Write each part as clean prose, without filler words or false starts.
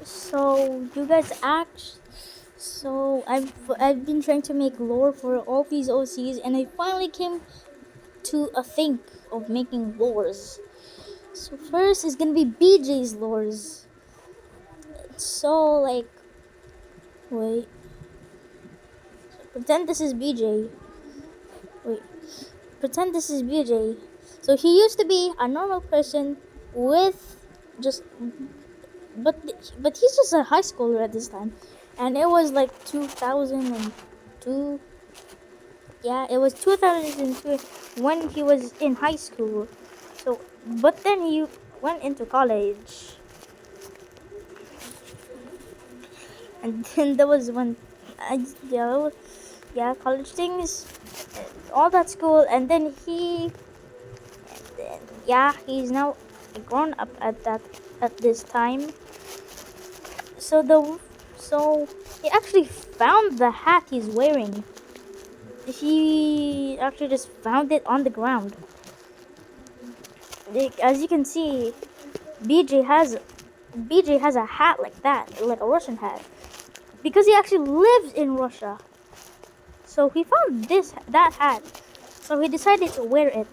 So you guys act. So I've been trying to make lore for all these OCs, and I finally came to a think of making lores. So first is gonna be BJ's lores. So like, wait, pretend this is BJ. Wait, pretend this is BJ. So he used to be a normal person with just, but he's just a high schooler at this time, and it was like 2002. Yeah, it was 2002 when he was in high school. So, but then he went into college, and then there was one, yeah, college things, all that school, and then yeah, he's now grown up at this time. So so he actually found the hat he's wearing. He actually just found it on the ground. As you can see, BJ has BJ has a hat like that, like a Russian hat, because he actually lives in Russia. So he found that hat. So he decided to wear it.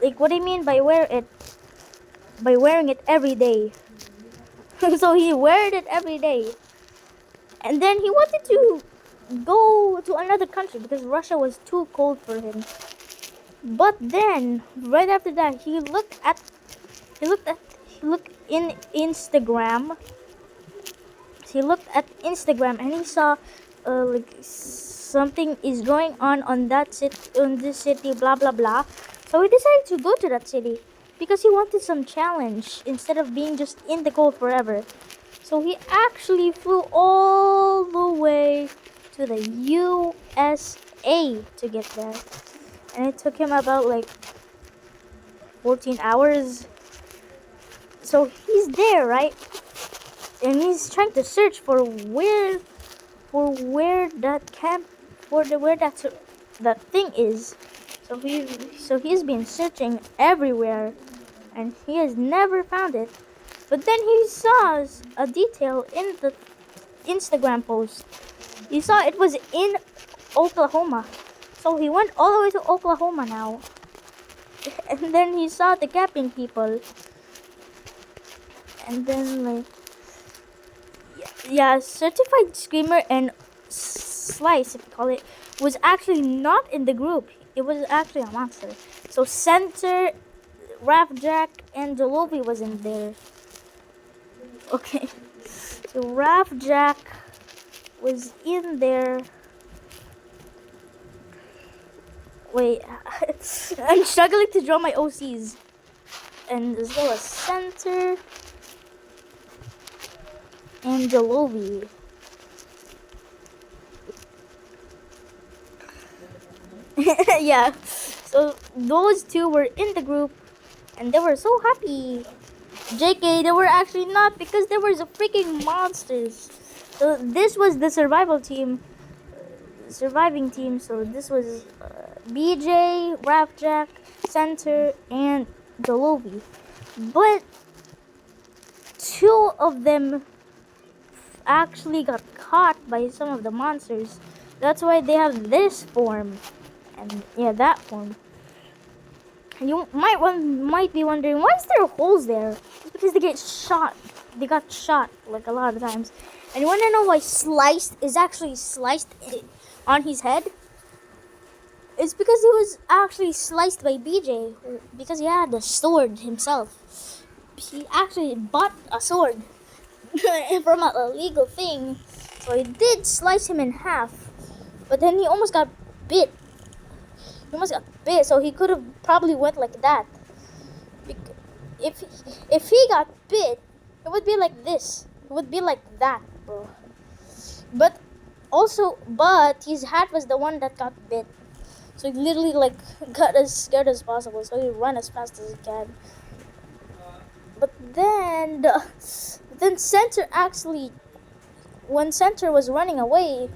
Like, what do you mean by wear it? By wearing it every day. So he weared it every day. And then he wanted to go to another country because Russia was too cold for him. But then, right after that, he looked in Instagram. He looked at Instagram and he saw, like, something is going on that on this city, blah blah blah. So he decided to go to that city because he wanted some challenge instead of being just in the cold forever. So he actually flew all the way to the USA to get there. And it took him about like 14 hours. So he's there, right? And he's trying to search for where that camp where that thing is. So he's been searching everywhere and he has never found it. But then he saw a detail in the Instagram post. He saw it was in Oklahoma. So he went all the way to Oklahoma now. And then he saw the camping people. And then, like, yeah, certified screamer and slice, if you call it, was actually not in the group. It was actually a monster. So Center, Rafjack, and Jalobi was in there. Okay, so Rafjack was in there. Wait, I'm struggling to draw my OCs. And as well as Center and Jalobi. Yeah, so those two were in the group and they were so happy. JK, they were actually not because there was a freaking monsters. So this was the surviving team. So this was BJ, Rapjack, Center, and Jalobi. But two of them actually got caught by some of the monsters. That's why they have this form. And yeah, that form. You might be wondering, why is there holes there? It's because they get shot. They got shot like a lot of times. And you want to know why Sliced is actually sliced on his head? It's because he was actually sliced by BJ because he had a sword himself. He actually bought a sword from an illegal thing, so he did slice him in half. But then he almost got bit. So he could have probably went like that. If he got bit, it would be like this. It would be like that, bro. But his hat was the one that got bit. So he literally like got as scared as possible. So he ran as fast as he can. But then Center actually, when Center was running away,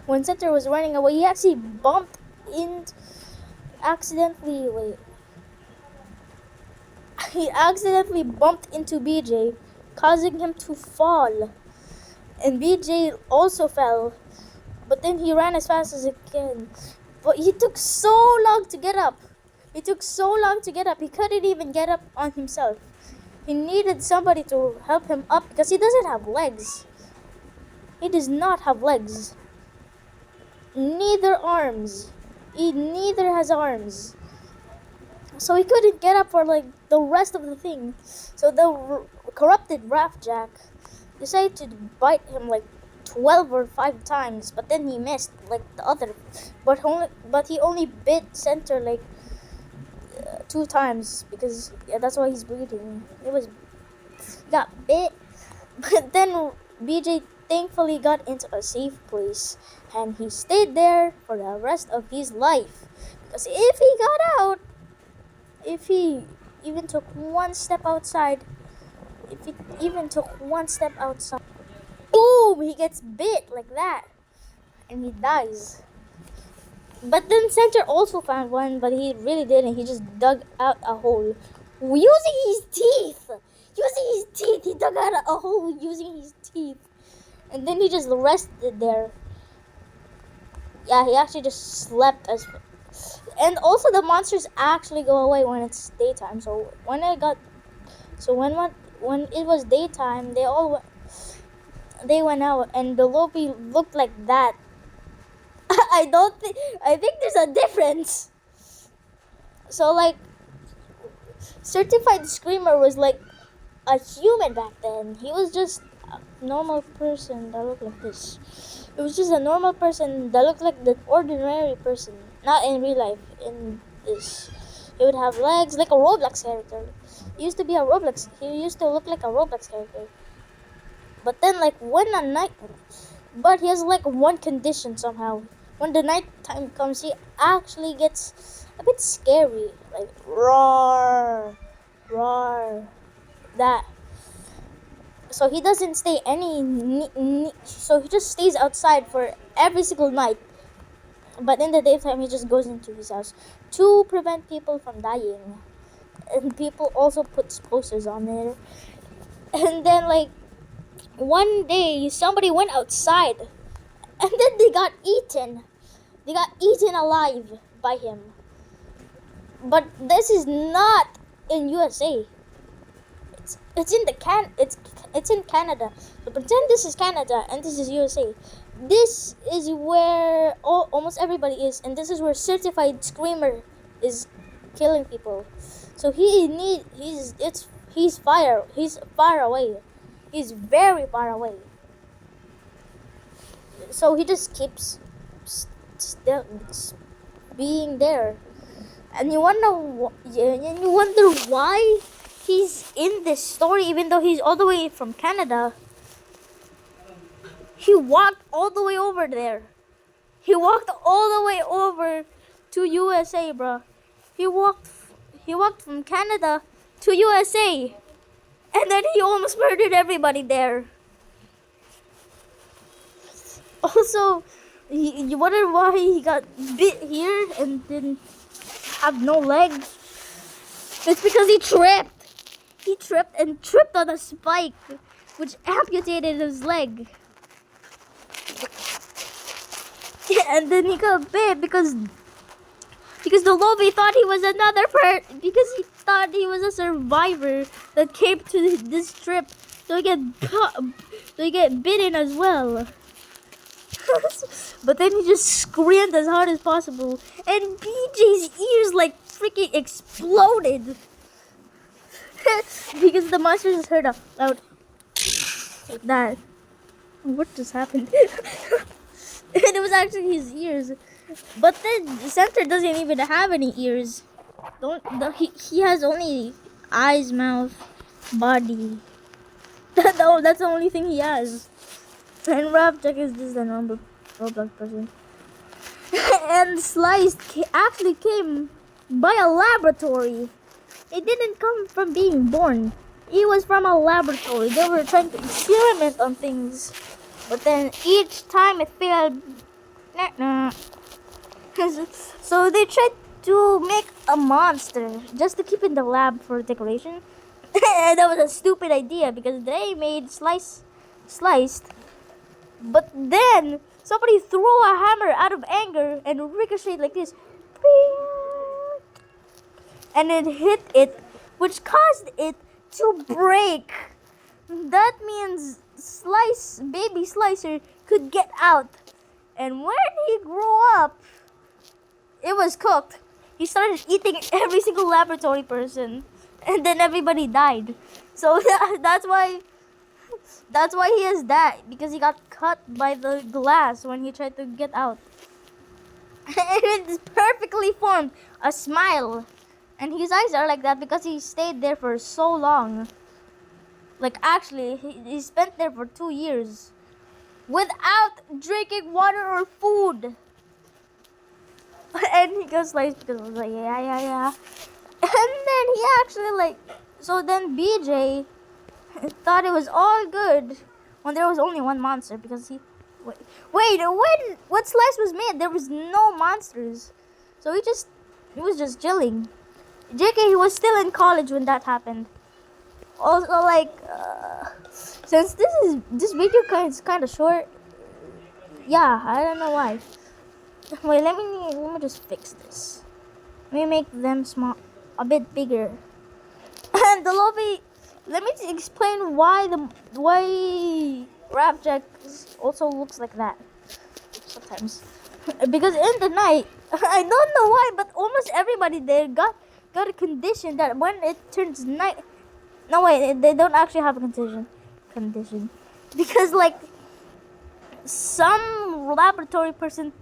he actually bumped he accidentally bumped into BJ causing him to fall. And BJ also fell, but then he ran as fast as he can. But he took so long to get up. He took so long to get up. He couldn't even get up on himself. He needed somebody to help him up because he doesn't have legs. He does not have legs. Neither arms. He neither has arms. So he couldn't get up for like the rest of the thing. So the corrupted Raffjack decided to bite him like 12 or 5 times, but then he missed like the other. But he only bit Center like 2 times because that's why he's bleeding. He got bit, but then BJ thankfully got into a safe place, and he stayed there for the rest of his life. Because if he got out, if he even took one step outside, boom, he gets bit like that, and he dies. But then Center also found one, but he really didn't. He just dug out a hole using his teeth. He dug out a hole using his teeth. And then he just rested there. Yeah, he actually just slept and also the monsters actually go away when it's daytime. So when it was daytime, they went out, and the Lobi looked like that. I think there's a difference. So like Certified Screamer was like a human back then. He was just a normal person that looked like this. It was just a normal person that looked like the ordinary person. Not in real life. In this, he would have legs like a Roblox character. He used to be a Roblox. He used to look like a Roblox character. But then like but he has like one condition somehow. When the night time comes, he actually gets a bit scary. Like roar, roar, that. So he doesn't stay so he just stays outside for every single night. But in the daytime, he just goes into his house to prevent people from dying. And people also put posters on there. And then like one day, somebody went outside, and then they got eaten. They got eaten alive by him. But this is not in USA. It's in Canada. So pretend this is Canada and this is USA. This is where almost everybody is, and this is where Certified Screamer is killing people. So he's far away. He's very far away. So he just keeps still being there, and you wonder why he's in this story, even though he's all the way from Canada. He walked all the way over there. He walked all the way over to USA, bro. He walked from Canada to USA, and then he almost murdered everybody there. Also, you wonder why he got bit here and didn't have no legs? It's because he tripped. He tripped on a spike, which amputated his leg. And then he got bit because the Lobi thought he was because he thought he was a survivor that came to this trip, so he get bitten as well. But then he just screamed as hard as possible, and BJ's ears like freaking exploded because the monster just heard a loud like that. What just happened? And it was actually his ears. But then Center doesn't even have any ears. He has only eyes, mouth, body. That's the only thing he has. And Raffjack is just a normal Roblox person. And Slice actually came by a laboratory. It didn't come from being born. It was from a laboratory. They were trying to experiment on things. But then each time it failed. So they tried to make a monster just to keep in the lab for decoration. And that was a stupid idea because they made sliced. But then somebody threw a hammer out of anger and ricocheted like this. Bing! And it hit it, which caused it to break. That means baby Slicer could get out. And when he grew up, it was cooked. He started eating every single laboratory person, and then everybody died. So that's why he is that, because he got cut by the glass when he tried to get out. And it's perfectly formed a smile. And his eyes are like that because he stayed there for so long. Like actually, he spent there for 2 years without drinking water or food. And he goes like, because I was like, yeah. And then he actually so then BJ thought it was all good when there was only one monster because when Slice was made, there was no monsters. So he was just chilling. JK, he was still in college when that happened. Also, since this video is kind of short, yeah, I don't know why. Wait, let me just fix this. Let me make them a bit bigger. And the lobby. Let me explain why Rapjack also looks like that sometimes. Because in the night, I don't know why, but almost everybody there got a condition that when it turns night. No wait, they don't actually have a condition. Because some laboratory person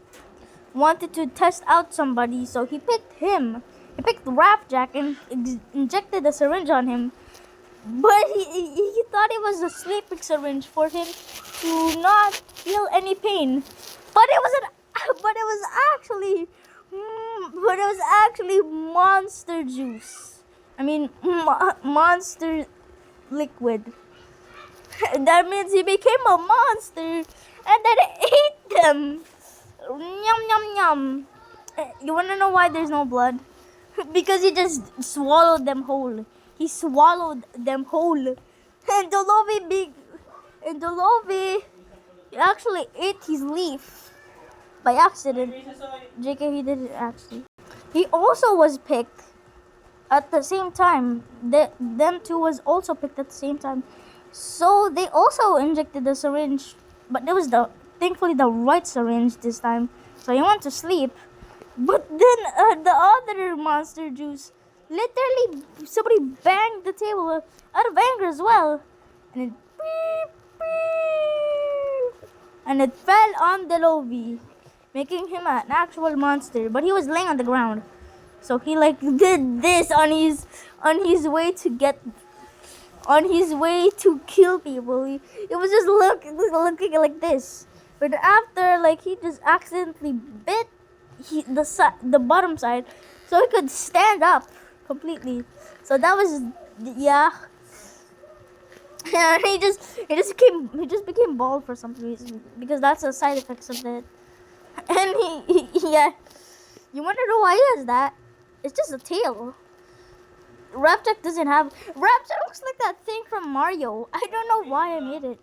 wanted to test out somebody, so he picked him. He picked Rapjack and injected a syringe on him. But he thought it was a sleeping syringe for him to not feel any pain. But it was actually monster juice. I mean monster liquid. That means he became a monster and then ate them. Yum yum yum. You wanna know why there's no blood? Because he just swallowed them whole. He swallowed them whole. And Dolovi actually ate his leaf by accident. JK, he did it actually. He also was picked at the same time. Them two was also picked at the same time. So they also injected the syringe, but it was thankfully the right syringe this time. So he went to sleep. But then the other monster juice, literally somebody banged the table out of anger as well, and it fell on Delovi, making him an actual monster. But he was laying on the ground, so he did this on his way to kill people. It was just looking like this. But after he just accidentally bit the bottom side, so he could stand up completely. So that was and he just became bald for some reason, because that's the side effects of it. And you wanna know why he has that? It's just a tail. Rapjack looks like that thing from Mario. I don't know why I made it.